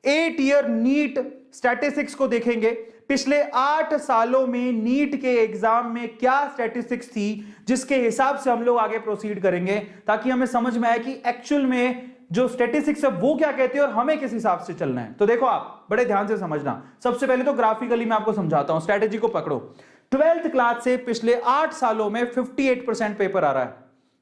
8 year NEET statistics को देखेंगे, पिछले 8 सालों में नीट के एग्जाम में क्या स्टैटिस्टिक्स थी, जिसके हिसाब से हम लोग आगे प्रोसीड करेंगे, ताकि हमें समझ में आए कि एक्चुअल में जो स्टैटिस्टिक्स है वो क्या कहती है और हमें किस हिसाब से चलना है। तो देखो आप बड़े ध्यान से समझना। सबसे पहले तो ग्राफिकली मैं आपको समझाता हूं, स्ट्रेटेजी को पकड़ो। 12th क्लास से पिछले 8 सालों में 58% पेपर आ रहा है,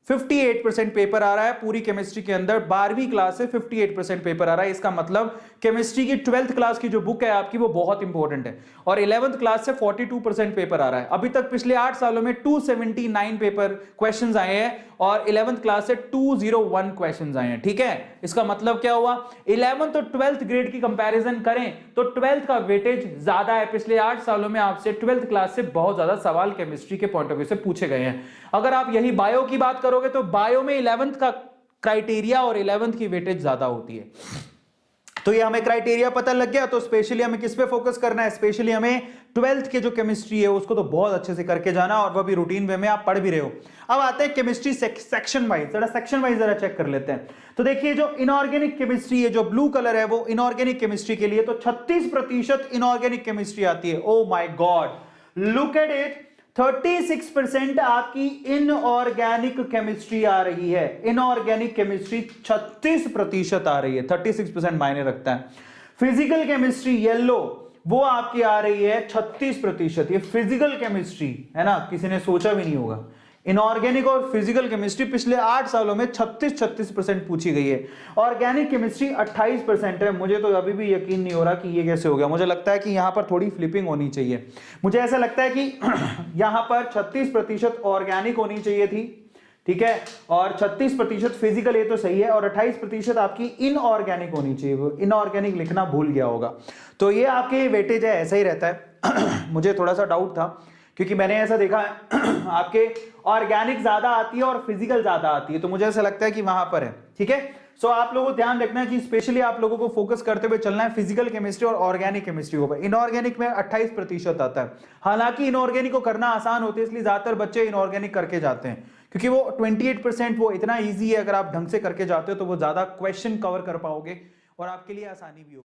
58% पेपर आ रहा है पूरी केमिस्ट्री के अंदर। 12वीं क्लास से 58% पेपर आ रहा है। इसका मतलब केमिस्ट्री की 12th क्लास की जो बुक है आपकी वो बहुत इंपॉर्टेंट है। और 11th क्लास से 42% पेपर आ रहा है। अभी तक पिछले 8 सालों में 279 पेपर क्वेश्चंस आए हैं और 11th क्लास से 201 क्वेश्चंस आए हैं। ठीक है, इसका मतलब क्या हुआ, 11th और 12th ग्रेड की कंपैरिजन करें तो 12th का वेटेज ज्यादा है। पिछले 8 सालों में आपसे 12th क्लास से बहुत ज्यादा सवाल केमिस्ट्री के पॉइंट ऑफ व्यू से पूछे गए हैं। अगर आप यही बायो की बात करोगे तो बायो में 11th का क्राइटेरिया और 11th की वेटेज ज्यादा होती है। तो ये हमें क्राइटेरिया पता लग गया। तो स्पेशली हमें किस पे फोकस करना है, स्पेशली हमें 12th के जो केमिस्ट्री है उसको तो बहुत अच्छे से करके जाना, और वो भी रूटीन वे में आप पढ़ भी रहे हो। अब आते हैं केमिस्ट्री सेक्शन वाइज, जरा सेक्शन वाइज जरा चेक कर लेते हैं। तो देखिए जो इनऑर्गेनिक केमिस्ट्री है, जो ब्लू कलर है वो इनऑर्गेनिक केमिस्ट्री के लिए, तो 36% इनऑर्गेनिक केमिस्ट्री आती है। Oh my God, look at it, 36% आपकी इनऑर्गेनिक केमिस्ट्री आ रही है। इनऑर्गेनिक केमिस्ट्री 36% आ रही है, 36% मायने रखता है। फिजिकल केमिस्ट्री येलो वो आपकी आ रही है 36%। ये फिजिकल केमिस्ट्री है ना, किसी ने सोचा भी नहीं होगा। इनऑर्गेनिक और फिजिकल केमिस्ट्री पिछले 8 सालों में 36% पूछी गई है। ऑर्गेनिक केमिस्ट्री 28% है। मुझे तो अभी भी यकीन नहीं हो रहा कि ये कैसे हो गया। मुझे लगता है कि यहां पर थोड़ी फ्लिपिंग होनी चाहिए। मुझे ऐसा लगता है कि यहां पर 36% ऑर्गेनिक होनी चाहिए थी, ठीक है, और 36% फिजिकल, ये तो सही है, और 28% आपकी इनऑर्गेनिक होनी चाहिए। वो इनऑर्गेनिक लिखना भूल गया होगा। तो ये आपके वेटेज है, ऐसा ही रहता है। मुझे थोड़ा सा डाउट था क्योंकि मैंने ऐसा देखा है आपके ऑर्गेनिक ज्यादा आती है और फिजिकल ज्यादा आती है, तो मुझे ऐसा लगता है कि वहां पर है। ठीक है, सो आप लोगों को ध्यान रखना है कि स्पेशली आप लोगों को फोकस करते हुए चलना है फिजिकल केमिस्ट्री और ऑर्गेनिक केमिस्ट्री के ऊपर। इनऑर्गेनिक में 28% आता है। हालांकि इनऑर्गेनिक को करना आसान होता है, इसलिए ज्यादातर बच्चे इनऑर्गेनिक करके जाते हैं, क्योंकि वो 28% वो इतना ईजी है। अगर आप ढंग से करके जाते हो तो वो ज्यादा क्वेश्चन कवर कर पाओगे और आपके लिए आसानी भी होगी।